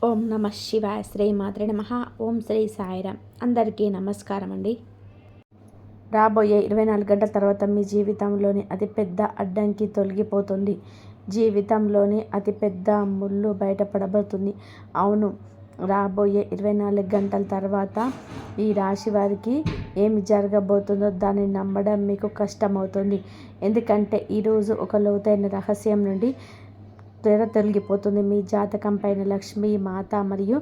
ఓం నమ శివాయ శ్రీ మాత్రే నమ. ఓం శ్రీ సాయిరామ్. అందరికీ నమస్కారం అండి. రాబోయే 24 గంటల తర్వాత మీ జీవితంలోని అతిపెద్ద అడ్డంకి తొలగిపోతుంది. జీవితంలోని అతిపెద్ద ముళ్ళు బయటపడబోతుంది. అవును, రాబోయే 24 గంటల తర్వాత ఈ రాశి వారికి ఏమి జరగబోతుందో దాన్ని నమ్మడం మీకు కష్టమవుతుంది. ఎందుకంటే ఈరోజు ఒక లోతైన రహస్యం నుండి తొలగిపోతుంది. మీ జాతకం పైన లక్ష్మీ మాత మరియు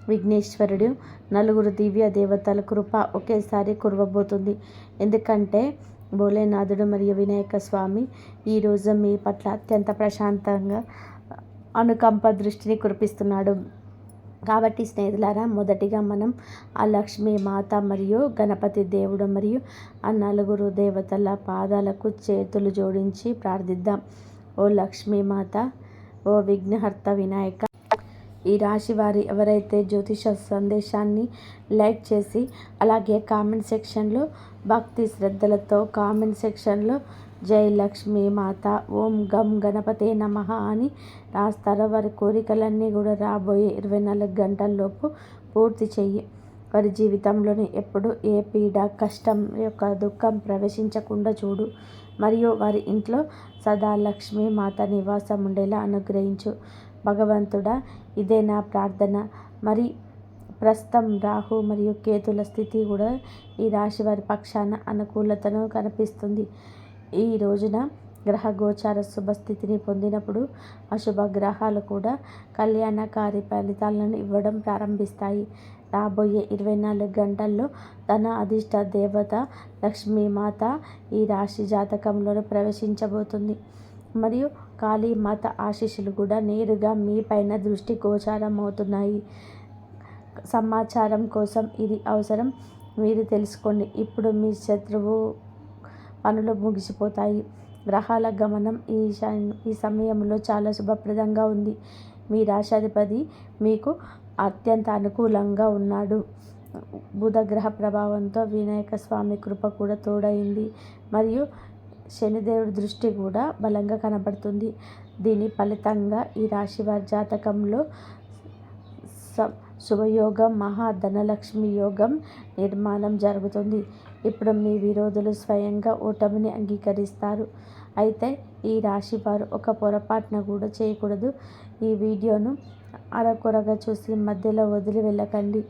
విఘ్నేశ్వరుడు, నలుగురు దివ్య దేవతల కృప ఒకేసారి కురవబోతుంది. ఎందుకంటే భోలేనాథుడు మరియు వినాయక స్వామి ఈరోజు మీ పట్ల అత్యంత ప్రశాంతంగా అనుకంప దృష్టిని కురిపిస్తున్నాడు. కాబట్టి స్నేహితులారా, మొదటిగా మనం ఆ లక్ష్మీ మాత మరియు గణపతి దేవుడు మరియు ఆ నలుగురు దేవతల పాదాలకు చేతులు జోడించి ప్రార్థిద్దాం. ఓ లక్ష్మీ మాత, ఓ విఘ్నహర్త వినాయక, ఈ రాశి వారి ఎవరైతే జ్యోతిష సందేశాన్ని లైక్ చేసి అలాగే కామెంట్ సెక్షన్లో భక్తి శ్రద్ధలతో కామెంట్ సెక్షన్లో జై లక్ష్మీ మాత, ఓం గం గణపతే నమః అని రాస్తారో వారి కోరికలన్నీ కూడా రాబోయే 24 గంటల్లోపు పూర్తి చెయ్యి. వారి జీవితంలోని ఎప్పుడు ఏ పీడ, కష్టం యొక్క దుఃఖం ప్రవేశించకుండా చూడు. మరియు వారి ఇంట్లో సదా లక్ష్మీ మాత నివాసం ఉండేలా అనుగ్రహించు. భగవంతుడా, ఇదే నా ప్రార్థన. మరి ప్రస్తుతం రాహు మరియు కేతుల స్థితి కూడా ఈ రాశి వారి పక్షాన అనుకూలతను కనిపిస్తుంది. ఈ రోజున గ్రహ గోచార శుభస్థితిని పొందినప్పుడు అశుభ గ్రహాలు కూడా కళ్యాణకారి ఫలితాలను ఇవ్వడం ప్రారంభిస్తాయి. రాబోయే 24 గంటల్లో ధన అధిష్ట దేవత లక్ష్మీమాత ఈ రాశి జాతకంలో ప్రవేశించబోతుంది. మరియు కాళీమాత ఆశీస్సులు కూడా నేరుగా మీ పైన దృష్టి గోచారం అవుతున్నాయి. సమాచారం కోసం ఇది అవసరం, మీరు తెలుసుకోండి. ఇప్పుడు మీ శత్రువు పనులు ముగిసిపోతాయి. గ్రహాల గమనం ఈ సమయంలో చాలా శుభప్రదంగా ఉంది. మీ రాశాధిపతి మీకు అత్యంత అనుకూలంగా ఉన్నాడు. బుధ గ్రహ ప్రభావంతో వినాయక స్వామి కృప కూడా తోడైంది. మరియు శనిదేవుడి దృష్టి కూడా బలంగా కనబడుతుంది. దీని ఫలితంగా ఈ రాశి వారి జాతకంలో శుభయోగం, మహాధనలక్ష్మి యోగం నిర్మాణం జరుగుతుంది. ఇప్పుడు మీ విరోధులు స్వయంగా ఓటమిని అంగీకరిస్తారు. అయితే ఈ రాశి వారు ఒక పొరపాటున కూడా చేయకూడదు. ఈ వీడియోను అరకొరగా చూసి మధ్యలో వదిలి వెళ్ళకండి.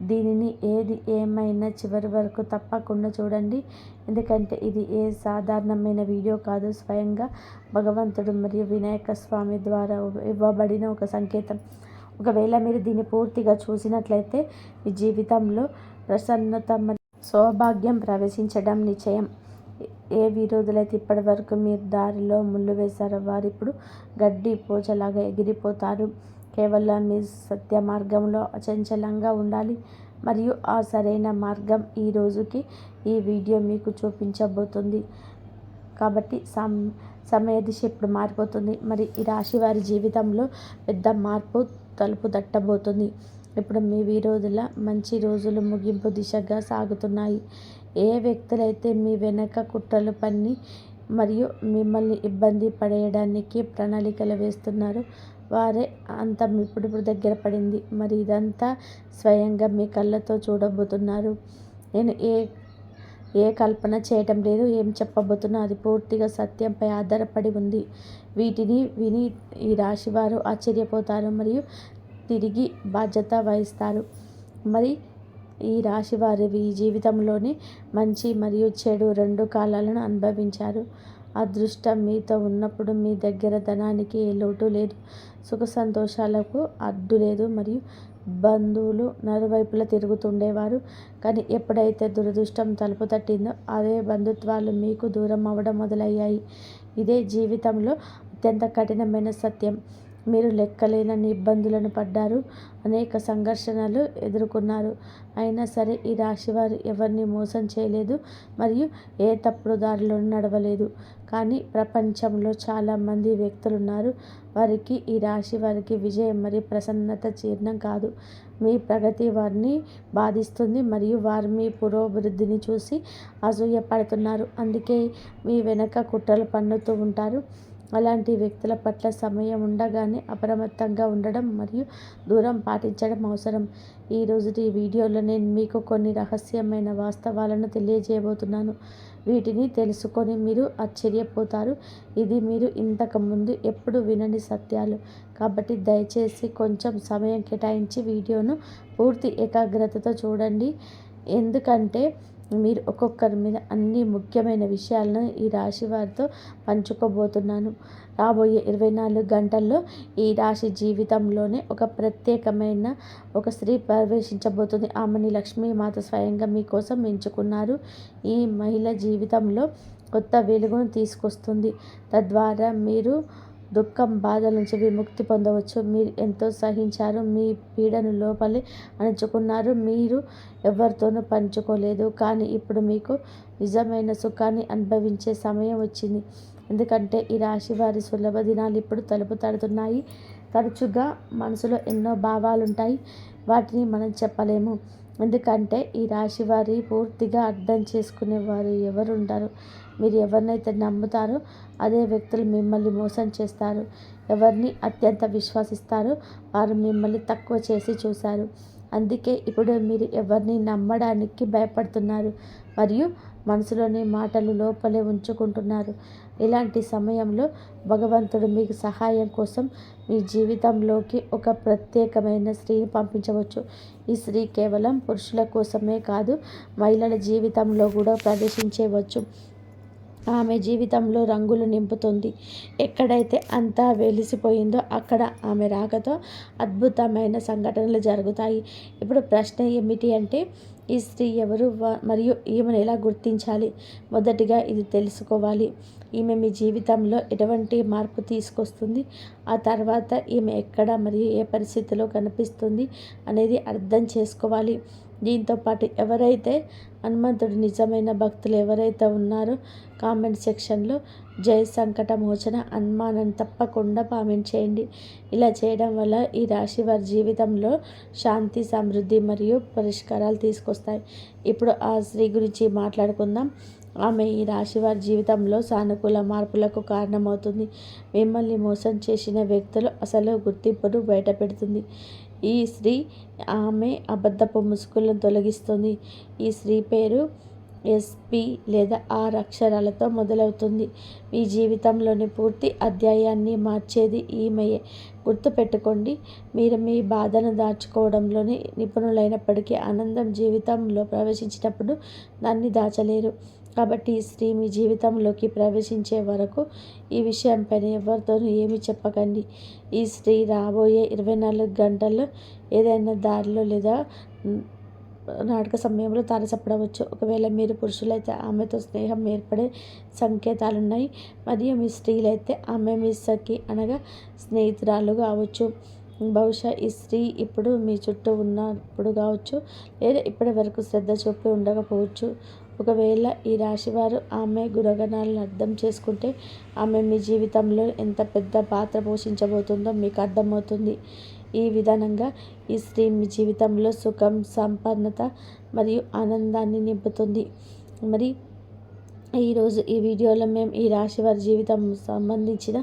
దీనిని ఏది ఏమైనా చివరి వరకు తప్పకుండా చూడండి. ఎందుకంటే ఇది ఏ సాధారణమైన వీడియో కాదు, స్వయంగా భగవంతుడు మరియు వినాయక స్వామి ద్వారా ఇవ్వబడిన ఒక సంకేతం. ఒకవేళ మీరు దీన్ని పూర్తిగా చూసినట్లయితే మీ జీవితంలో ప్రసన్నత మరియు సౌభాగ్యం ప్రవేశించడం నిశ్చయం. ఏ విరోధులైతే ఇప్పటి వరకు మీరు దారిలో ముళ్ళు వేశారో వారు ఇప్పుడు గడ్డి పోచలాగా ఎగిరిపోతారు. కేవలం మీ సత్య మార్గంలో అచంచలంగా ఉండాలి. మరియు ఆ సరైన మార్గం ఈ రోజుకి ఈ వీడియో మీకు చూపించబోతుంది. కాబట్టి సమయ దిశ ఇప్పుడు మారిపోతుంది. మరి ఈ రాశి వారి జీవితంలో పెద్ద మార్పు తలుపు తట్టబోతుంది. ఇప్పుడు మీ విరోధుల మంచి రోజులు ముగింపు దిశగా సాగుతున్నాయి. ఏ వ్యక్తులైతే మీ వెనక కుట్రలు పన్ని మరియు మిమ్మల్ని ఇబ్బంది పడేయడానికి ప్రణాళికలు వేస్తున్నారు వారే అంతం ఇప్పుడు దగ్గర పడింది. మరి ఇదంతా స్వయంగా మీ కళ్ళతో చూడబోతున్నారు. నేను ఏ కల్పన చేయటం లేదు. ఏం చెప్పబోతున్నా అది పూర్తిగా సత్యంపై ఆధారపడి ఉంది. వీటిని విని ఈ రాశివారు ఆశ్చర్యపోతారు మరియు తిరిగి బాధ్యత వహిస్తారు. మరి ఈ రాశి వారి జీవితంలోని మంచి మరియు చెడు రెండు కాలాలను అనుభవించారు. అదృష్టం మీతో ఉన్నప్పుడు మీ దగ్గర ధనానికి ఏ లోటు లేదు, సుఖ సంతోషాలకు అడ్డు లేదు మరియు బంధువులు నలువైపులా తిరుగుతుండేవారు. కానీ ఎప్పుడైతే దురదృష్టం తలుపు తట్టిందో అదే బంధుత్వాలు మీకు దూరం అవ్వడం మొదలయ్యాయి. ఇదే జీవితంలో అత్యంత కఠినమైన సత్యం. మీరు లెక్కలేనన్ని ఇబ్బందులను పడ్డారు, అనేక సంఘర్షణలు ఎదుర్కొన్నారు. అయినా సరే ఈ రాశివారు ఎవరిని మోసం చేయలేదు మరియు ఏ తప్పుడు దారిలో నడవలేదు. కానీ ప్రపంచంలో చాలామంది వ్యక్తులు ఉన్నారు. వారికి ఈ రాశి వారికి విజయం మరియు ప్రసన్నత జీర్ణం కాదు. మీ ప్రగతి వారిని బాధిస్తుంది మరియు వారు మీ పురోభివృద్ధిని చూసి అసూయ పడుతున్నారు. అందుకే మీ వెనక కుట్రలు పన్నుతూ ఉంటారు. అలాంటి వ్యక్తుల పట్ల సమయం ఉండగానే అప్రమత్తంగా ఉండడం మరియు దూరం పాటించడం అవసరం. ఈరోజుటి వీడియోలో నేను మీకు కొన్ని రహస్యమైన వాస్తవాలను తెలియజేయబోతున్నాను. వీటిని తెలుసుకొని మీరు ఆశ్చర్యపోతారు. ఇది మీరు ఇంతకుముందు ఎప్పుడు వినని సత్యాలు. కాబట్టి దయచేసి కొంచెం సమయం కేటాయించి వీడియోను పూర్తి ఏకాగ్రతతో చూడండి. ఎందుకంటే మీరు ఒక్కొక్కరి మీద అన్ని ముఖ్యమైన విషయాలను ఈ రాశి వారితో పంచుకోబోతున్నాను. రాబోయే 24 గంటల్లో ఈ రాశి జీవితంలోనే ఒక ప్రత్యేకమైన ఒక స్త్రీ ప్రవేశించబోతుంది. ఆమెని లక్ష్మీమాత స్వయంగా మీకోసం ఎంచుకున్నారు. ఈ మహిళ జీవితంలో కొత్త వెలుగును తీసుకొస్తుంది. తద్వారా మీరు దుఃఖం, బాధల నుంచి విముక్తి పొందవచ్చు. మీరు ఎంతో సహించారు. మీ పీడను లోపలే అణుచుకున్నారు. మీరు ఎవరితోనూ పంచుకోలేదు. కానీ ఇప్పుడు మీకు నిజమైన సుఖాన్ని అనుభవించే సమయం వచ్చింది. ఎందుకంటే ఈ రాశి వారి సులభ దినాలు ఇప్పుడు తలుపు తడుతున్నాయి. తరచుగా మనసులో ఎన్నో భావాలుంటాయి. వాటిని మనం చెప్పలేము. ఎందుకంటే ఈ రాశి వారి పూర్తిగా అర్థం చేసుకునేవారు ఎవరుంటారు. మీరు ఎవరినైతే నమ్ముతారో అదే వ్యక్తులు మిమ్మల్ని మోసం చేస్తారు. ఎవరిని అత్యంత విశ్వసిస్తారో వారు మిమ్మల్ని తక్కువ చేసి చూశారు. అందుకే ఇప్పుడు మీరు ఎవరిని నమ్మడానికి భయపడుతున్నారు మరియు మనసులోని మాటలు లోపలే ఉంచుకుంటున్నారు. ఇలాంటి సమయంలో భగవంతుడు మీకు సహాయం కోసం మీ జీవితంలోకి ఒక ప్రత్యేకమైన స్త్రీని పంపించవచ్చు. ఈ స్త్రీ కేవలం పురుషుల కోసమే కాదు, మహిళల జీవితంలో కూడా ప్రవేశించవచ్చు. ఆమె జీవితంలో రంగులు నింపుతుంది. ఎక్కడైతే అంతా వెలిసిపోయిందో అక్కడ ఆమె రాకతో అద్భుతమైన సంఘటనలు జరుగుతాయి. ఇప్పుడు ప్రశ్న ఏమిటి అంటే, ఈ స్త్రీ ఎవరు మరియు ఈమెను ఎలా గుర్తించాలి? మొదటిగా ఇది తెలుసుకోవాలి. ఈమె మీ జీవితంలో ఎటువంటి మార్పు తీసుకొస్తుంది, ఆ తర్వాత ఈమె ఎక్కడ మరియు ఏ పరిస్థితిలో కనిపిస్తుంది అనేది అర్థం చేసుకోవాలి. దీంతోపాటు ఎవరైతే హనుమంతుడు నిజమైన భక్తులు ఎవరైతే ఉన్నారో కామెంట్ సెక్షన్లో జై సంకట మోచన హనుమాన్ తప్పకుండా కామెంట్ చేయండి. ఇలా చేయడం వల్ల ఈ రాశి వారి జీవితంలో శాంతి, సమృద్ధి మరియు పరిష్కారాలు తీసుకొస్తాయి. ఇప్పుడు ఆ స్త్రీ గురించి మాట్లాడుకుందాం. ఆమె ఈ రాశి వారి జీవితంలో సానుకూల మార్పులకు కారణమవుతుంది. మిమ్మల్ని మోసం చేసిన వ్యక్తులు అసలు గుర్తింపును బయటపెడుతుంది. ఈ స్త్రీ ఆమె అబద్ధపు ముసుగులను తొలగిస్తుంది. ఈ స్త్రీ పేరు ఎస్పి లేదా 6 అక్షరాలతో మొదలవుతుంది. మీ జీవితంలోని పూర్తి అధ్యాయాన్ని మార్చేది ఈమెయే. గుర్తుపెట్టుకోండి, మీరు మీ బాధను దాచుకోవడంలోనే నిపుణులైనప్పటికీ ఆనందం జీవితంలో ప్రవేశించినప్పుడు దాన్ని దాచలేరు. కాబట్టి ఈ స్త్రీ మీ జీవితంలోకి ప్రవేశించే వరకు ఈ విషయంపైన ఎవరితోనూ ఏమీ చెప్పకండి. ఈ స్త్రీ రాబోయే 24 గంటల్లో ఏదైనా దారిలో లేదా నాటక సమయంలో తారసపడవచ్చు. ఒకవేళ మీరు పురుషులైతే ఆమెతో స్నేహం ఏర్పడే సంకేతాలున్నాయి మరియు మీ స్త్రీలైతే ఆమె మీ సఖి అనగా స్నేహితురాలు కావచ్చు. బహుశా ఈ స్త్రీ ఇప్పుడు మీ చుట్టూ ఉన్నప్పుడు కావచ్చు, లేదా ఇప్పటి వరకు శ్రద్ధ చూపి ఉండకపోవచ్చు. ఒకవేళ ఈ రాశివారు ఆమె గుణగణాలను అర్థం చేసుకుంటే ఆమె మీ జీవితంలో ఎంత పెద్ద పాత్ర పోషించబోతుందో మీకు అర్థమవుతుంది. ఈ విధానంగా ఈ స్త్రీ మీ జీవితంలో సుఖం, సంపన్నత మరియు ఆనందాన్ని నింపుతుంది. మరి ఈరోజు ఈ వీడియోలో మేము ఈ రాశి వారి జీవితం సంబంధించిన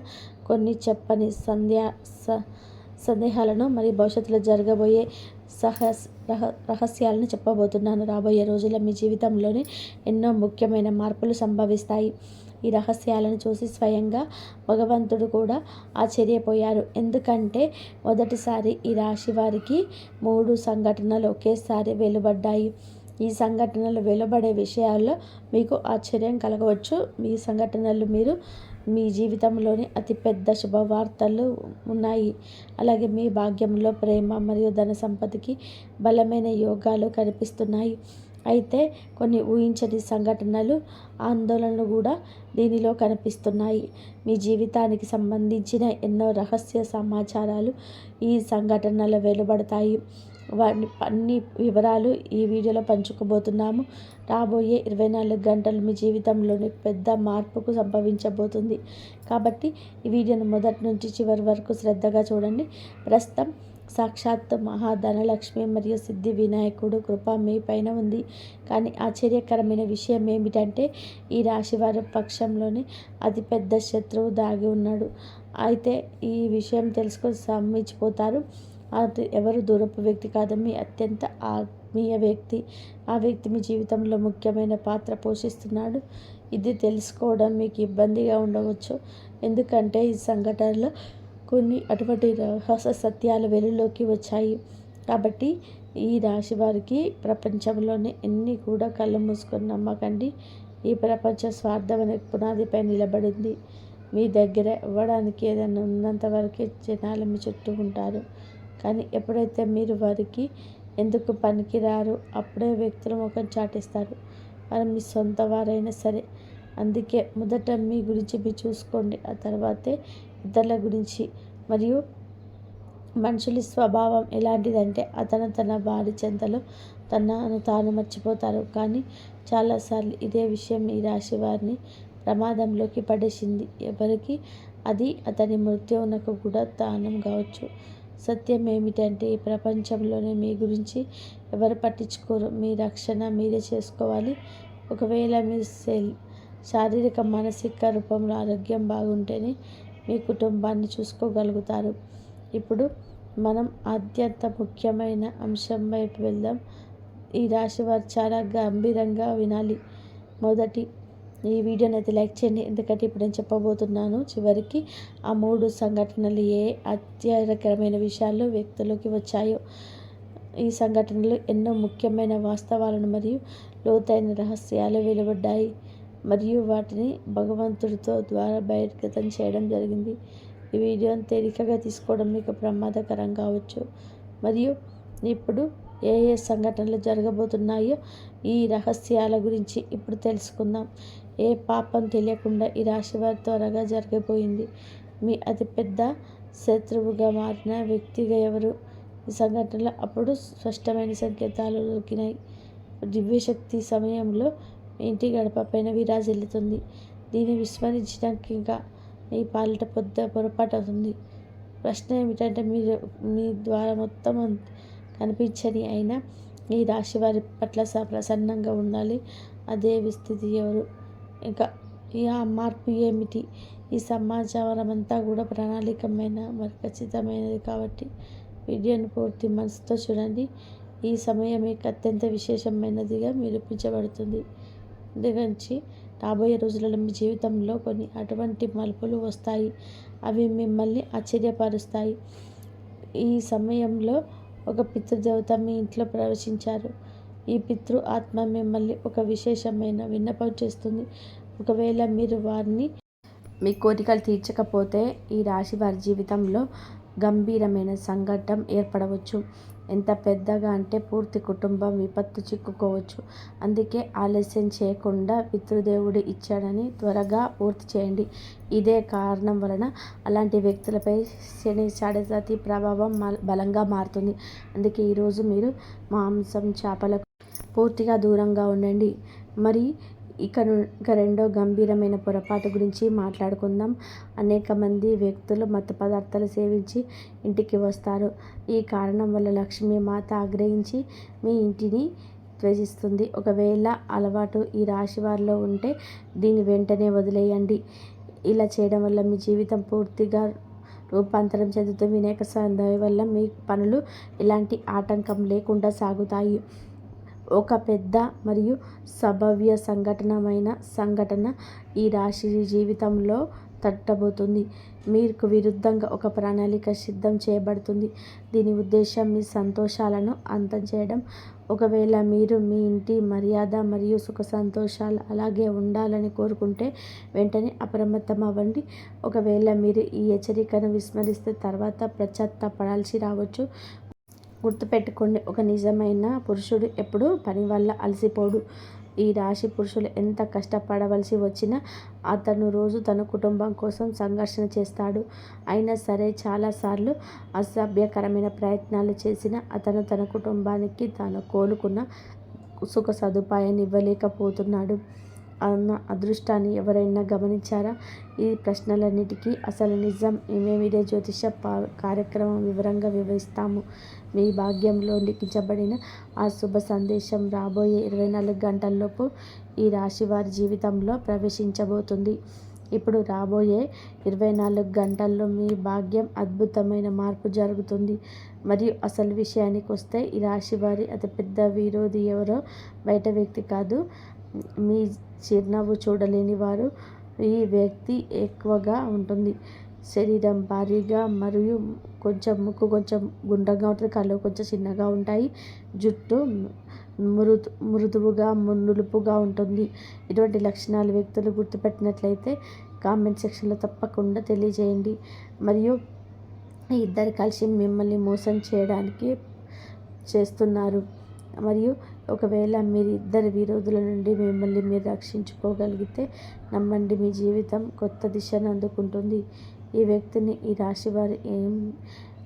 కొన్ని చెప్పని సందేహాలను మరియు భవిష్యత్తులో జరగబోయే రహస్యాలను చెప్పబోతున్నాను. రాబోయే రోజుల్లో మీ జీవితంలోనే ఎన్నో ముఖ్యమైన మార్పులు సంభవిస్తాయి. ఈ రహస్యాలను చూసి స్వయంగా భగవంతుడు కూడా ఆశ్చర్యపోయారు. ఎందుకంటే మొదటిసారి ఈ రాశి వారికి 3 సంఘటనలు ఒకేసారి వెలువడ్డాయి. ఈ సంఘటనలు వెలువడే విషయాల్లో మీకు ఆశ్చర్యం కలగవచ్చు. ఈ సంఘటనలు మీ జీవితంలోని అతిపెద్ద శుభవార్తలు ఉన్నాయి. అలాగే మీ భాగ్యంలో ప్రేమ మరియు ధన సంపదకి బలమైన యోగాలు కనిపిస్తున్నాయి. అయితే కొన్ని ఊహించని సంఘటనలు, ఆందోళనలు కూడా దీనిలో కనిపిస్తున్నాయి. మీ జీవితానికి సంబంధించిన ఎన్నో రహస్య సమాచారాలు ఈ సంఘటనలు వెలువడతాయి. అన్ని వివరాలు ఈ వీడియోలో పంచుకోబోతున్నాము. రాబోయే 24 గంటలు మీ జీవితంలోని పెద్ద మార్పుకు సంభవించబోతుంది. కాబట్టి ఈ వీడియోను మొదటి నుంచి చివరి వరకు శ్రద్ధగా చూడండి. ప్రస్తుతం సాక్షాత్ మహాధనలక్ష్మి మరియు సిద్ధి వినాయకుడు కృప మీ పైన ఉంది. కానీ ఆశ్చర్యకరమైన విషయం ఏమిటంటే ఈ రాశివారి పక్షంలోనే అతిపెద్ద శత్రువు దాగి ఉన్నాడు. అయితే ఈ విషయం తెలుసుకొని సమ్మించిపోతారు. అది ఎవరు దూరపు వ్యక్తి కాదు, మీ అత్యంత ఆత్మీయ వ్యక్తి. ఆ వ్యక్తి మీ జీవితంలో ముఖ్యమైన పాత్ర పోషిస్తున్నాడు. ఇది తెలుసుకోవడం మీకు ఇబ్బందిగా ఉండవచ్చు, ఎందుకంటే ఈ సంఘటనలో కొన్ని అటువంటి రహస్య సత్యాలు వెలుగులోకి వచ్చాయి. కాబట్టి ఈ రాశి వారికి ప్రపంచంలోనే ఎన్ని కూడా కళ్ళు మూసుకొని నమ్మకండి. ఈ ప్రపంచ స్వార్థం అనే పునాదిపై నిలబడింది. మీ దగ్గర ఇవ్వడానికి ఏదైనా ఉన్నంత వరకే జనాలు మీ చుట్టూ ఉంటారు. కానీ ఎప్పుడైతే మీరు వారికి ఎందుకు పనికిరారు అప్పుడే వ్యక్తులు ముఖం చాటిస్తారు. వారు మీ సొంత వారైనా సరే. అందుకే మొదట మీ గురించి మీరు చూసుకోండి, ఆ తర్వాతే ఇతరుల గురించి. మరియు మనుషుల స్వభావం ఎలాంటిదంటే అతను తన భార్య చెంతలో తనను తాను మర్చిపోతారు. కానీ చాలాసార్లు ఇదే విషయం ఈ రాశి వారిని ప్రమాదంలోకి పడేసింది. ఎవరికి అది అతని మృత్యువునకు కూడా దానం కావచ్చు. సత్యం ఏమిటంటే ఈ ప్రపంచంలోనే మీ గురించి ఎవరు పట్టించుకోరు. మీ రక్షణ మీరే చేసుకోవాలి. ఒకవేళ మీరు శారీరక మానసిక రూపంలో ఆరోగ్యం బాగుంటేనే మీ కుటుంబాన్ని చూసుకోగలుగుతారు. ఇప్పుడు మనం అత్యంత ముఖ్యమైన అంశం వైపు వెళ్దాం. ఈ రాశి వారు చాలా గంభీరంగా వినాలి. మొదటి ఈ వీడియోని అయితే లైక్ చేయండి, ఎందుకంటే ఇప్పుడు నేను చెప్పబోతున్నాను చివరికి ఆ 3 సంఘటనలు ఏ ఆశ్చర్యకరమైన విషయాలు వ్యక్తులకి వచ్చాయో. ఈ సంఘటనలు ఎన్నో ముఖ్యమైన వాస్తవాలను మరియు లోతైన రహస్యాలు వెలువడ్డాయి మరియు వాటిని భగవంతుడితో ద్వారా బహిర్గతం చేయడం జరిగింది. ఈ వీడియోని తేలికగా తీసుకోవడం మీకు ప్రమాదకరం కావచ్చు. మరియు ఇప్పుడు ఏ సంఘటనలు జరగబోతున్నాయో ఈ రహస్యాల గురించి ఇప్పుడు తెలుసుకుందాం. ఏ పాపం తెలియకుండా ఈ రాశి వారి త్వరగా జరిగిపోయింది. మీ అతిపెద్ద శత్రువుగా మారిన వ్యక్తిగా ఎవరు? ఈ సంఘటనలో అప్పుడు స్పష్టమైన సంకేతాలు దొరికినాయి. దివ్యశక్తి సమయంలో మీ ఇంటి గడప పైన విరాజిల్లుతుంది. దీన్ని విస్మరించడానికి ఇంకా మీ పాలిట పొరపాటు అవుతుంది. ప్రశ్న ఏమిటంటే మీరు మీ ద్వారా మొత్తం కనిపించని అయినా ఈ రాశి వారి పట్ల ప్రసన్నంగా ఉండాలి. అదే విస్థితి ఎవరు? ఇంకా ఆ మార్పు ఏమిటి? ఈ సమాచారం అంతా కూడా ప్రణాళికమైన మరి ఖచ్చితమైనది. కాబట్టి వీడియోని పూర్తి మనసుతో చూడండి. ఈ సమయం మీకు అత్యంత విశేషమైనదిగా నిరూపించబడుతుంది. ఎందుకంటే రాబోయే రోజులలో మీ జీవితంలో కొన్ని అటువంటి మలుపులు వస్తాయి. అవి మిమ్మల్ని ఆశ్చర్యపరుస్తాయి. ఈ సమయంలో ఒక పితృదేవత మీ ఇంట్లో ప్రవేశించారు. ఈ పితృ ఆత్మ మిమ్మల్ని ఒక విశేషమైన విన్నపం చేస్తుంది. ఒకవేళ మీరు వారిని మీ కోరికలు తీర్చకపోతే ఈ రాశి వారి జీవితంలో గంభీరమైన సంఘటన ఏర్పడవచ్చు. ఎంత పెద్దగా అంటే పూర్తి కుటుంబం విపత్తు చిక్కుకోవచ్చు. అందుకే ఆలస్యం చేయకుండా పితృదేవుడు ఇచ్చాడని త్వరగా పూర్తి చేయండి. ఇదే కారణం వలన అలాంటి వ్యక్తులపై శని షాడశక్తి ప్రభావం బలంగా మారుతుంది. అందుకే ఈరోజు మీరు మాంసం చేపలకు పూర్తిగా దూరంగా ఉండండి. మరి ఇక రెండో గంభీరమైన పొరపాటు గురించి మాట్లాడుకుందాం. అనేక మంది వ్యక్తులు మత్తు పదార్థాలు సేవించి ఇంటికి వస్తారు. ఈ కారణం వల్ల లక్ష్మీ మాత ఆగ్రహించి మీ ఇంటిని త్యజిస్తుంది. ఒకవేళ అలవాటు ఈ రాశి వారిలో ఉంటే దీన్ని వెంటనే వదిలేయండి. ఇలా చేయడం వల్ల మీ జీవితం పూర్తిగా రూపాంతరం చెందుతుంది. వినాయక దయ వల్ల మీ పనులు ఎలాంటి ఆటంకం లేకుండా సాగుతాయి. ఒక పెద్ద మరియు సంభావ్య సంఘటన ఈ రాశి జీవితంలో తట్టబోతుంది. మీకు విరుద్ధంగా ఒక ప్రణాళిక సిద్ధం చేయబడుతుంది. దీని ఉద్దేశం మీ సంతోషాలను అంతం చేయడం. ఒకవేళ మీరు మీ ఇంటి మర్యాద మరియు సుఖ సంతోషాలు అలాగే ఉండాలని కోరుకుంటే వెంటనే అప్రమత్తం అవ్వండి. ఒకవేళ మీరు ఈ హెచ్చరికను విస్మరిస్తే తర్వాత పశ్చాత్తాపడాల్సి రావచ్చు. గుర్తుపెట్టుకోండి, ఒక నిజమైన పురుషుడు ఎప్పుడు పని వల్ల అలసిపోడు. ఈ రాశి పురుషులు ఎంత కష్టపడవలసి వచ్చినా అతను రోజు తన కుటుంబం కోసం సంఘర్షణ చేస్తాడు. అయినా సరే చాలాసార్లు అసభ్యకరమైన ప్రయత్నాలు చేసిన అతను తన కుటుంబానికి తాను కోలుకున్న సుఖ సదుపాయాన్ని ఇవ్వలేకపోతున్నాడు. అన్న అదృష్టాన్ని ఎవరైనా గమనించారా? ఈ ప్రశ్నలన్నిటికీ అసలు నిజం మేమిదే జ్యోతిష కార్యక్రమం వివరంగా వివరిస్తాము. మీ భాగ్యంలో లిఖించబడిన ఆ శుభ సందేశం రాబోయే 24 గంటల్లోపు ఈ రాశి వారి జీవితంలో ప్రవేశించబోతుంది. ఇప్పుడు రాబోయే 24 గంటల్లో మీ భాగ్యం అద్భుతమైన మార్పు జరుగుతుంది. మరియు అసలు విషయానికి వస్తే ఈ రాశి వారి అతిపెద్ద విరోధి ఎవరో బయట వ్యక్తి కాదు, మీ చిరునవ్వు చూడలేని వారు. ఈ వ్యక్తి ఎక్కువగా ఉంటుంది. శరీరం భారీగా మరియు ముక్కు కొంచెం గుండ్రంగా ఉంటుంది, కళ్ళు కొంచెం చిన్నగా ఉంటాయి, జుట్టు మృదువుగా నులుపుగా ఉంటుంది. ఇటువంటి లక్షణాలు వ్యక్తులు గుర్తుపెట్టినట్లయితే కామెంట్ సెక్షన్లో తప్పకుండా తెలియజేయండి. మరియు ఈ ఇద్దరు కలిసి మిమ్మల్ని మోసం చేయడానికి చేస్తున్నారు. మరియు ఒకవేళ మీరు ఇద్దరు విరోధుల నుండి మిమ్మల్ని మీరు రక్షించుకోగలిగితే నమ్మండి, మీ జీవితం కొత్త దిశను అందుకుంటుంది. ఈ వ్యక్తిని ఈ రాశి వారు ఏం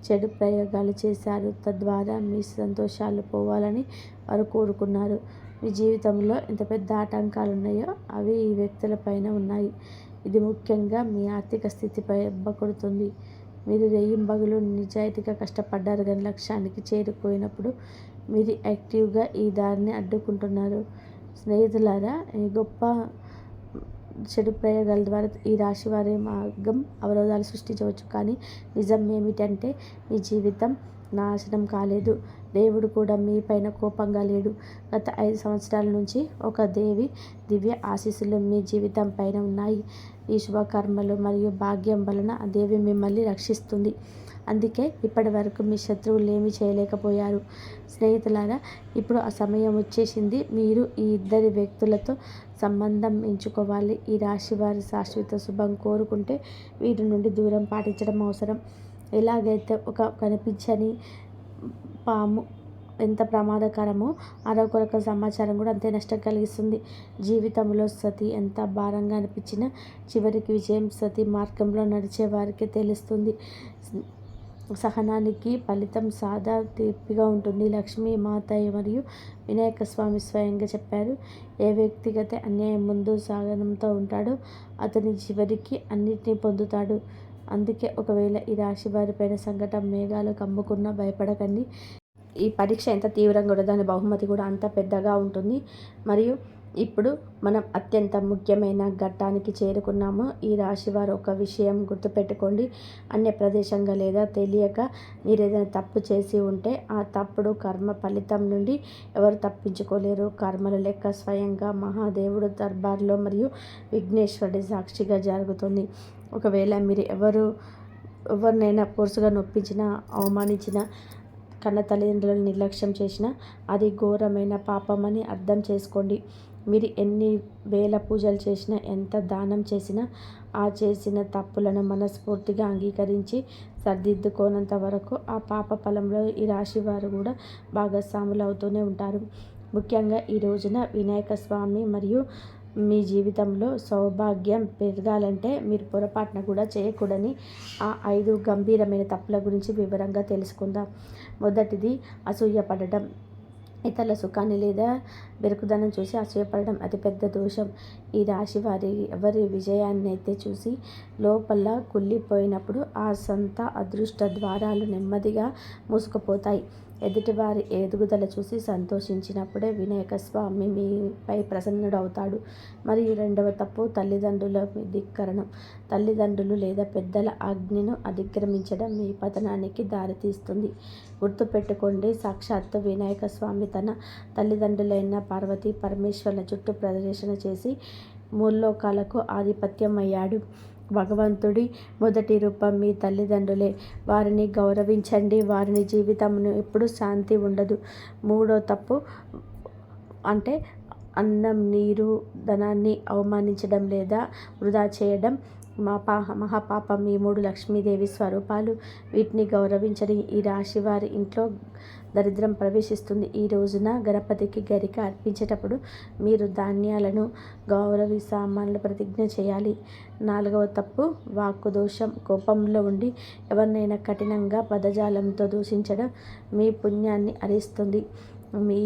చెడు ప్రయోగాలు చేశారు, తద్వారా మీ సంతోషాలు పోవాలని వారు కోరుకున్నారు. మీ జీవితంలో ఎంత పెద్ద ఆటంకాలు ఉన్నాయో అవి ఈ వ్యక్తుల పైన ఉన్నాయి. ఇది ముఖ్యంగా మీ ఆర్థిక స్థితిపై కొడుతుంది. మీరు రేయింబగలు నిజాయితీగా కష్టపడ్డారు, కానీ లక్ష్యానికి చేరుకోయినప్పుడు మీరు యాక్టివ్గా ఈ దారిని అడ్డుకుంటున్నారు. స్నేహితులారా, ఈ గొప్ప చెడు ప్రయోగాల ద్వారా ఈ రాశి వారి మార్గం అవరోధాలు సృష్టించవచ్చు. కానీ నిజం ఏమిటంటే మీ జీవితం నాశనం కాలేదు. దేవుడు కూడా మీ పైన కోపంగా లేడు. గత 5 సంవత్సరాల నుంచి ఒక దేవి దివ్య ఆశీస్సులు మీ జీవితం పైన ఉన్నాయి. ఈ శుభకర్మలు మరియు భాగ్యం వలన ఆ దేవి మిమ్మల్ని రక్షిస్తుంది. అందుకే ఇప్పటి వరకు మీ శత్రువులు ఏమీ చేయలేకపోయారు. స్నేహితులారా, ఇప్పుడు ఆ సమయం వచ్చేసింది. మీరు ఈ ఇద్దరి వ్యక్తులతో సంబంధం ఎంచుకోవాలి. ఈ రాశి వారి శాశ్వత శుభం కోరుకుంటే వీరి నుండి దూరం పాటించడం అవసరం. ఎలాగైతే ఒక కనిపించని పాము ఎంత ప్రమాదకరమో ఆరోగ్యకర సమాచారం కూడా అంతే నష్టం కలిగిస్తుంది. జీవితంలో సతి ఎంత భారంగా అనిపించినా చివరికి విజయం సతి మార్గంలో నడిచే వారికే తెలుస్తుంది. సహనానికి ఫలితం సాదా తీపిగా ఉంటుంది. లక్ష్మీ మాతయ్య మరియు వినాయక స్వామి స్వయంగా చెప్పారు, ఏ వ్యక్తిగత అన్యాయం ముందు సాగనంతో ఉంటాడో అతని చివరికి అన్నిటినీ పొందుతాడు. అందుకే ఒకవేళ ఈ రాశి వారిపైన సంకటం మేఘాలు కమ్ముకున్నా భయపడకండి. ఈ పరీక్ష ఎంత తీవ్రంగా కూడా దాని బహుమతి కూడా అంత పెద్దగా ఉంటుంది. మరియు ఇప్పుడు మనం అత్యంత ముఖ్యమైన ఘట్టానికి చేరుకున్నాము. ఈ రాశి వారు ఒక విషయం గుర్తుపెట్టుకోండి, అన్య ప్రదేశంగా లేదా తెలియక మీరు ఏదైనా తప్పు చేసి ఉంటే ఆ తప్పుడు కర్మ ఫలితం నుండి ఎవరు తప్పించుకోలేరు. కర్మల లెక్క స్వయంగా మహాదేవుడు దర్బార్లో మరియు విఘ్నేశ్వరుడి సాక్షిగా జరుగుతుంది. ఒకవేళ మీరు ఎవరినైనా పోర్సుగా నొప్పించినా, అవమానించినా, కన్న తల్లిదండ్రులను నిర్లక్ష్యం చేసినా అది ఘోరమైన పాపమని అర్థం చేసుకోండి. మీరు ఎన్ని వేల పూజలు చేసినా, ఎంత దానం చేసినా ఆ చేసిన తప్పులను మనస్ఫూర్తిగా అంగీకరించి సరిదిద్దుకోనంత వరకు ఆ పాప ఫలంలో ఈ రాశి వారు కూడా భాగస్వాములు అవుతూనే ఉంటారు. ముఖ్యంగా ఈ రోజున వినాయక స్వామి మరియు మీ జీవితంలో సౌభాగ్యం పెరగాలంటే మీరు పొరపాటున కూడా చేయకూడని ఆ 5 గంభీరమైన తప్పుల గురించి వివరంగా తెలుసుకుందాం. మొదటిది అసూయపడడం. ఇతరుల సుఖాన్ని లేదా బెరుకుదనం చూసి అసూయపడడం అతిపెద్ద దోషం. ఈ రాశి ఎవరి విజయాన్ని అయితే చూసి లోపల కుళ్ళిపోయినప్పుడు ఆ సొంత అదృష్ట ద్వారాలు నెమ్మదిగా మూసుకుపోతాయి. ఎదుటివారి ఎదుగుదల చూసి సంతోషించినప్పుడే వినాయక స్వామి మీపై ప్రసన్నుడవుతాడు. మరియు రెండవ తప్పు తల్లిదండ్రుల ధిక్కరణం. తల్లిదండ్రులు లేదా పెద్దల ఆజ్ఞను అతిక్రమించడం మీ పతనానికి దారితీస్తుంది. గుర్తుపెట్టుకోండి, సాక్షాత్తు వినాయక స్వామి తన తల్లిదండ్రులైన పార్వతీ పరమేశ్వర్ల చుట్టూ ప్రదర్శన చేసి ముల్లోకాలకు ఆధిపత్యం అయ్యాడు. భగవంతుడి మొదటి రూపం మీ తల్లిదండ్రులే. వారిని గౌరవించండి. వారిని జీవితంలో ఎప్పుడూ శాంతి ఉండదు. మూడో తప్పు అంటే అన్నం, నీరు, ధనాన్ని అవమానించడం లేదా వృధా చేయడం మహాపాపం. ఈ 3 లక్ష్మీదేవి స్వరూపాలు. వీటిని గౌరవించని ఈ రాశి వారి ఇంట్లో దరిద్రం ప్రవేశిస్తుంది. ఈ రోజున గణపతికి గరిక అర్పించేటప్పుడు మీరు ధాన్యాలను గౌరవి సామాన్లు ప్రతిజ్ఞ చేయాలి. 4వ తప్పు వాక్కు దోషం. కోపంలో ఉండి ఎవరినైనా కఠినంగా పదజాలంతో దూషించడం మీ పుణ్యాన్ని హరిస్తుంది. మీ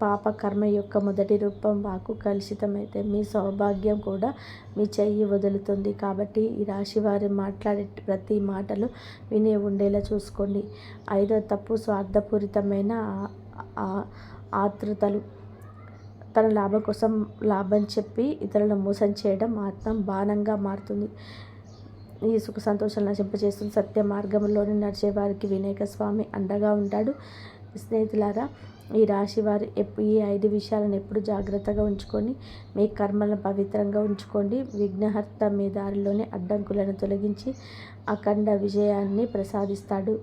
పాప కర్మ యొక్క మొదటి రూపం వాక్కు కలుషితమైతే మీ సౌభాగ్యం కూడా మీ చెయ్యి వదులుతుంది. కాబట్టి ఈ రాశి వారు మాట్లాడే ప్రతి మాటలు వినే ఉండేలా చూసుకోండి. 5వ తప్పు స్వార్థపూరితమైన ఆతృతలు. తన లాభం కోసం లాభం చెప్పి ఇతరులను మోసం చేయడం ఆత్మ బాణంగా మారుతుంది. ఈ సుఖ సంతోషాలు నశింపజేస్తుంది. సత్య మార్గంలోనే నడిచే వారికి వినాయక స్వామి అండగా ఉంటాడు. స్నేహితులారా, ఈ రాశి వారు ఈ 5 విషయాలను ఎప్పుడు జాగ్రత్తగా ఉంచుకొని మీ కర్మలను పవిత్రంగా ఉంచుకోండి. విఘ్నహర్త మీ దారిలోని అడ్డంకులను తొలగించి అఖండ విజయాన్ని ప్రసాదిస్తాడు.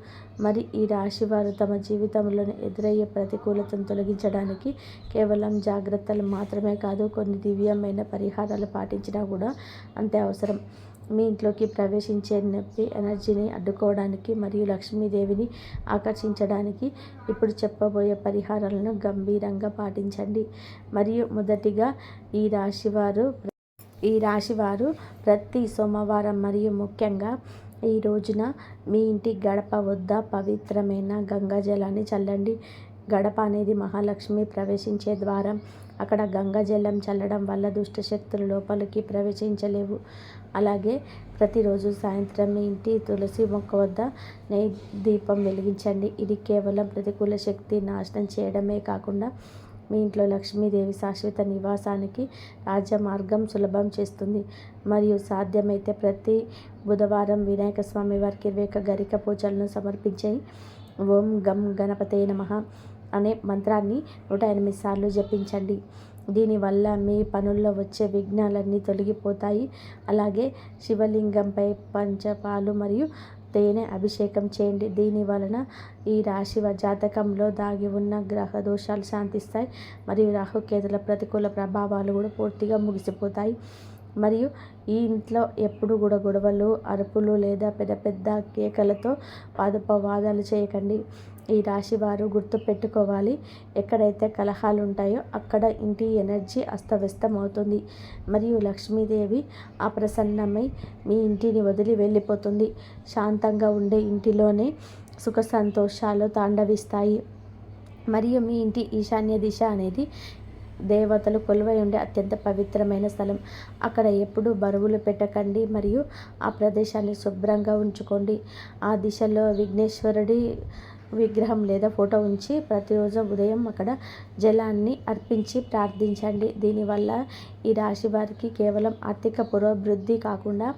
మరి ఈ రాశి వారు తమ జీవితంలోని ఎదురయ్యే ప్రతికూలతను తొలగించడానికి కేవలం జాగ్రత్తలు మాత్రమే కాదు, కొన్ని దివ్యమైన పరిహారాలు పాటించినా కూడా అంతే అవసరం. మీ ఇంట్లోకి ప్రవేశించే నొప్పి ఎనర్జీని అడ్డుకోవడానికి మరియు లక్ష్మీదేవిని ఆకర్షించడానికి ఇప్పుడు చెప్పబోయే పరిహారాలను గంభీరంగా పాటించండి. మరియు మొదటిగా ఈ రాశివారు ప్రతి సోమవారం మరియు ముఖ్యంగా ఈ రోజున మీ ఇంటి గడప వద్ద పవిత్రమైన గంగా జలాన్ని చల్లండి. గడప అనేది మహాలక్ష్మి ప్రవేశించే ద్వారం. అక్కడ గంగా జలం చల్లడం వల్ల దుష్టశక్తులు లోపలికి ప్రవేశించలేవు. అలాగే ప్రతిరోజు సాయంత్రం మీ ఇంటి తులసి మొక్క వద్ద నెయ్యి దీపం వెలిగించండి. ఇది కేవలం ప్రతికూల శక్తి నాశనం చేయడమే కాకుండా మీ ఇంట్లో లక్ష్మీదేవి శాశ్వత నివాసానికి రాజమార్గం సులభం చేస్తుంది. మరియు సాధ్యమైతే ప్రతి బుధవారం వినాయక స్వామి వారికి 21 గరిక పూజలను సమర్పించి ఓం గం గణపతే నమః అనే మంత్రాన్ని 108 సార్లు జపించండి. దీనివల్ల మీ పనుల్లో వచ్చే విఘ్నాలన్నీ తొలగిపోతాయి. అలాగే శివలింగంపై పంచపాలు మరియు తేనె అభిషేకం చేయండి. దీని వలన ఈ రాశి జాతకంలో దాగి ఉన్న గ్రహ దోషాలు శాంతిస్తాయి మరియు రాహుకేతుల ప్రతికూల ప్రభావాలు కూడా పూర్తిగా ముగిసిపోతాయి. మరియు ఈ ఇంట్లో ఎప్పుడు కూడా గొడవలు, అరుపులు లేదా పెద్ద పెద్ద కేకలతో వాదోపవాదాలు చేయకండి. ఈ రాశి వారు గుర్తు పెట్టుకోవాలి, ఎక్కడైతే కలహాలు ఉంటాయో అక్కడ ఇంటి ఎనర్జీ అస్తవ్యస్తం అవుతుంది మరియు లక్ష్మీదేవి అప్రసన్నమై మీ ఇంటిని వదిలి వెళ్ళిపోతుంది. శాంతంగా ఉండే ఇంటిలోనే సుఖ సంతోషాలు తాండవిస్తాయి. మరియు మీ ఇంటి ఈశాన్య దిశ అనేది దేవతలు కొలువై ఉండే అత్యంత పవిత్రమైన స్థలం. అక్కడ ఎప్పుడూ బరువులు పెట్టకండి మరియు ఆ ప్రదేశాన్ని శుభ్రంగా ఉంచుకోండి. ఆ దిశలో విఘ్నేశ్వరుడి విగ్రహం లేదా ఫోటో ఉంచి ప్రతిరోజు ఉదయం అక్కడ జలాన్ని అర్పించి ప్రార్థించండి. దీనివల్ల ఈ రాశి వారికి కేవలం ఆర్థిక పురోభివృద్ధి కాకుండా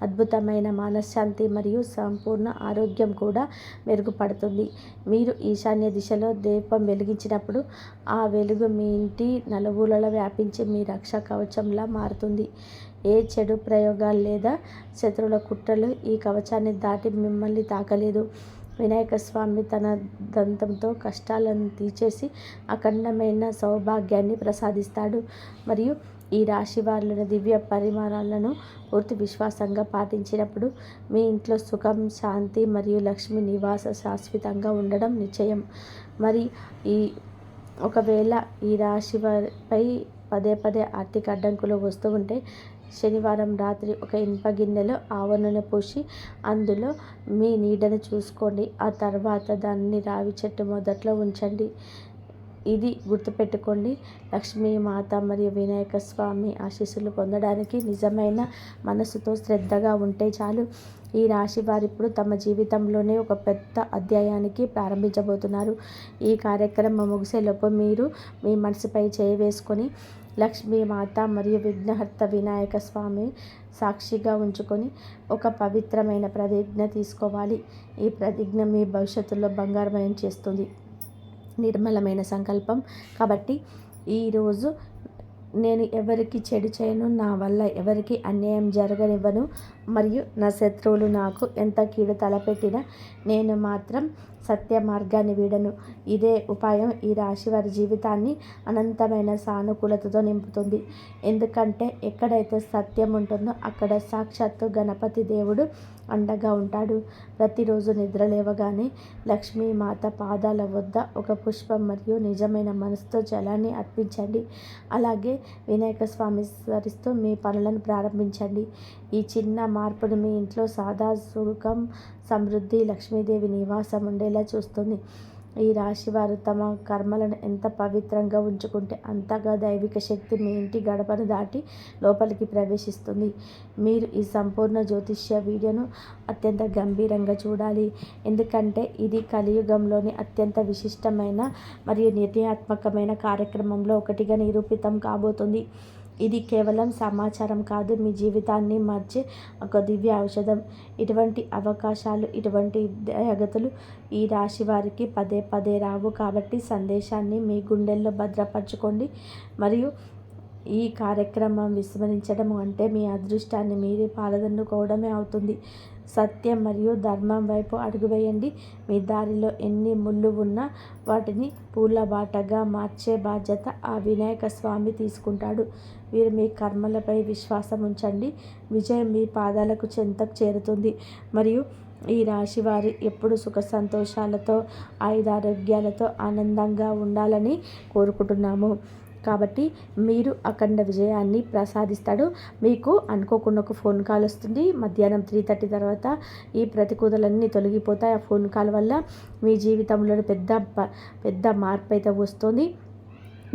అద్భుతమైన మనశ్శాంతి మరియు సంపూర్ణ ఆరోగ్యం కూడా మెరుగుపడుతుంది. మీరు ఈశాన్య దిశలో దీపం వెలిగించినప్పుడు ఆ వెలుగు మీ ఇంటి నలుమూలలా వ్యాపించి మీ రక్షా కవచంలా మారుతుంది. ఏ చెడు ప్రయోగాలు లేదా శత్రువుల కుట్రలు ఈ కవచాన్ని దాటి మిమ్మల్ని తాకలేదు. వినాయక స్వామి తన దంతంతో కష్టాలను తీర్చేసి అఖండమైన సౌభాగ్యాన్ని ప్రసాదిస్తాడు. మరియు ఈ రాశి వారిలోని దివ్య పరిమాణాలను పూర్తి విశ్వాసంగా పాటించినప్పుడు మీ ఇంట్లో సుఖం, శాంతి మరియు లక్ష్మి నివాస శాశ్వతంగా ఉండడం నిశ్చయం. మరి ఒకవేళ ఈ రాశి వారిపై పదే పదే ఆర్థిక అడ్డంకులు వస్తూ ఉంటే శనివారం రాత్రి ఒక ఇనుప గిన్నెలో ఆవ నూనె పోసి అందులో మీ నీడను చూసుకోండి. ఆ తర్వాత దాన్ని రావి చెట్టు మొదట్లో ఉంచండి. ఇది గుర్తుపెట్టుకోండి, లక్ష్మీ మాత మరియు వినాయక స్వామి ఆశీస్సులు పొందడానికి నిజమైన మనసుతో శ్రద్ధగా ఉంటే చాలు. ఈ రాశి వారు ఇప్పుడు తమ జీవితంలోనే ఒక పెద్ద అధ్యాయానికి ప్రారంభించబోతున్నారు. ఈ కార్యక్రమం ముగిసేలోపు మీరు మీ మనసుపై చేయి వేసుకొని లక్ష్మీ మాత మరియు విఘ్నహర్త వినాయక స్వామి సాక్షిగా ఉంచుకొని ఒక పవిత్రమైన ప్రతిజ్ఞ తీసుకోవాలి. ఈ ప్రతిజ్ఞ మీ భవిష్యత్తులో బంగారమయం చేస్తుంది. నిర్మలమైన సంకల్పం. కాబట్టి ఈరోజు నేను ఎవరికి చెడు చేయను, నా వల్ల ఎవరికి అన్యాయం జరగనివ్వను మరియు నా శత్రువులు నాకు ఎంత కీడు తలపెట్టినా నేను మాత్రం సత్య మార్గాన్ని వీడను. ఇదే ఉపాయం ఈ రాశి వారి జీవితాన్ని అనంతమైన సానుకూలతతో నింపుతుంది. ఎందుకంటే ఎక్కడైతే సత్యం ఉంటుందో అక్కడ సాక్షాత్తు గణపతి దేవుడు అండగా ఉంటాడు. ప్రతిరోజు నిద్ర లేవగానే లక్ష్మీమాత పాదాల వద్ద ఒక పుష్పం మరియు నిజమైన మనసుతో జలాన్ని అర్పించండి. అలాగే వినాయక స్వామి స్మరిస్తూ మీ పనులను ప్రారంభించండి. ఈ చిన్న మార్పును మీ ఇంట్లో సాదా సుఖం, సమృద్ధి, లక్ష్మీదేవి నివాసం ఉండేలా చూస్తుంది. ఈ రాశి వారు తమ కర్మలను ఎంత పవిత్రంగా ఉంచుకుంటే అంతగా దైవిక శక్తి మీ ఇంటి గడపను దాటి లోపలికి ప్రవేశిస్తుంది. మీరు ఈ సంపూర్ణ జ్యోతిష్య వీడియోను అత్యంత గంభీరంగా చూడాలి. ఎందుకంటే ఇది కలియుగంలోని అత్యంత విశిష్టమైన మరియు నిర్ణయాత్మకమైన కార్యక్రమంలో ఒకటిగా నిరూపితం కాబోతుంది. ఇది కేవలం సమాచారం కాదు, మీ జీవితాన్ని మార్చే ఒక దివ్య ఔషధం. ఇటువంటి అవకాశాలు, ఇటువంటి దయగతులు ఈ రాశి వారికి పదే పదే రావు. కాబట్టి సందేశాన్ని మీ గుండెల్లో భద్రపరచుకోండి. మరియు ఈ కార్యక్రమం విస్మరించడం అంటే మీ అదృష్టాన్ని మీరే పాలదన్నుకోవడమే అవుతుంది. సత్యం మరియు ధర్మం వైపు అడుగు వేయండి. మీ దారిలో ఎన్ని ముళ్ళు ఉన్నా వాటిని పూలబాటగా మార్చే బాధ్యత ఆ వినాయక స్వామి తీసుకుంటాడు. మీరు మీ కర్మలపై విశ్వాసం ఉంచండి. విజయం మీ పాదాలకు చెంతకు చేరుతుంది. మరియు ఈ రాశి వారు ఎప్పుడు సుఖ సంతోషాలతో, ఆయురారోగ్యాలతో ఆనందంగా ఉండాలని కోరుకుంటున్నాము. కాబట్టి మీరు అఖండ విజయాన్ని ప్రసాదిస్తాడు. మీకు అనుకోకుండా ఒక ఫోన్ కాల్ వస్తుంది. మధ్యాహ్నం 3:30 తర్వాత ఈ ప్రతికూలలన్నీ తొలగిపోతాయి. ఆ ఫోన్ కాల్ వల్ల మీ జీవితంలో పెద్ద మార్పు అయితే వస్తుంది.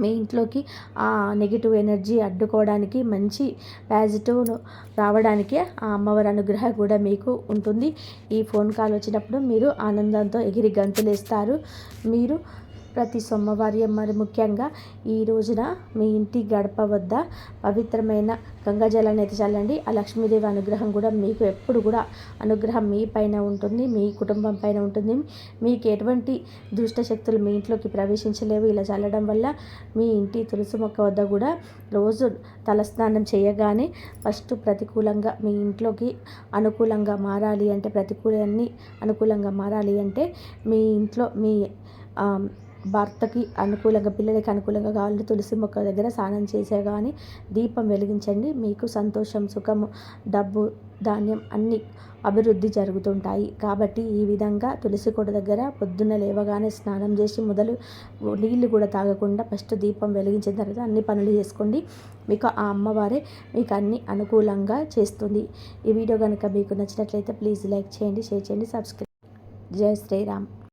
మీ ఇంట్లోకి ఆ నెగిటివ్ ఎనర్జీ అడ్డుకోవడానికి, మంచి పాజిటివ్ రావడానికి ఆ అమ్మవారి అనుగ్రహం కూడా మీకు ఉంటుంది. ఈ ఫోన్ కాల్ వచ్చినప్పుడు మీరు ఆనందంతో ఎగిరి గంతులేస్తారు. మీరు ప్రతి సోమవారం మరి ముఖ్యంగా ఈ రోజున మీ ఇంటి గడప వద్ద పవిత్రమైన గంగా జలాన్ని అయితే చల్లండి. ఆ లక్ష్మీదేవి అనుగ్రహం కూడా మీకు ఎప్పుడు కూడా అనుగ్రహం మీ పైన ఉంటుంది, మీ కుటుంబం పైన ఉంటుంది. మీకు ఎటువంటి దుష్ట శక్తులు మీ ఇంట్లోకి ప్రవేశించలేవు. ఇలా చల్లడం వల్ల మీ ఇంటి తులసి మొక్క వద్ద కూడా రోజు తలస్నానం చేయగానే ఫస్ట్ ప్రతికూలంగా మీ ఇంట్లోకి అనుకూలంగా మారాలి అంటే, ప్రతికూలన్నీ అనుకూలంగా మారాలి అంటే మీ ఇంట్లో మీ భర్తకి అనుకూలంగా, పిల్లలకి అనుకూలంగా కావాలంటే తులసి మొక్క దగ్గర స్నానం చేసే కానీ దీపం వెలిగించండి. మీకు సంతోషం, సుఖము, డబ్బు, ధాన్యం అన్నీ అభివృద్ధి జరుగుతుంటాయి. కాబట్టి ఈ విధంగా తులసి కోట దగ్గర పొద్దున్న లేవగానే స్నానం చేసి నీళ్ళు కూడా తాగకుండా ఫస్ట్ దీపం వెలిగించిన తర్వాత అన్ని పనులు చేసుకోండి. మీకు ఆ అమ్మవారే మీకు అన్ని అనుకూలంగా చేస్తుంది. ఈ వీడియో కనుక మీకు నచ్చినట్లయితే ప్లీజ్ లైక్ చేయండి, షేర్ చేయండి, సబ్స్క్రైబ్. జై శ్రీరామ్.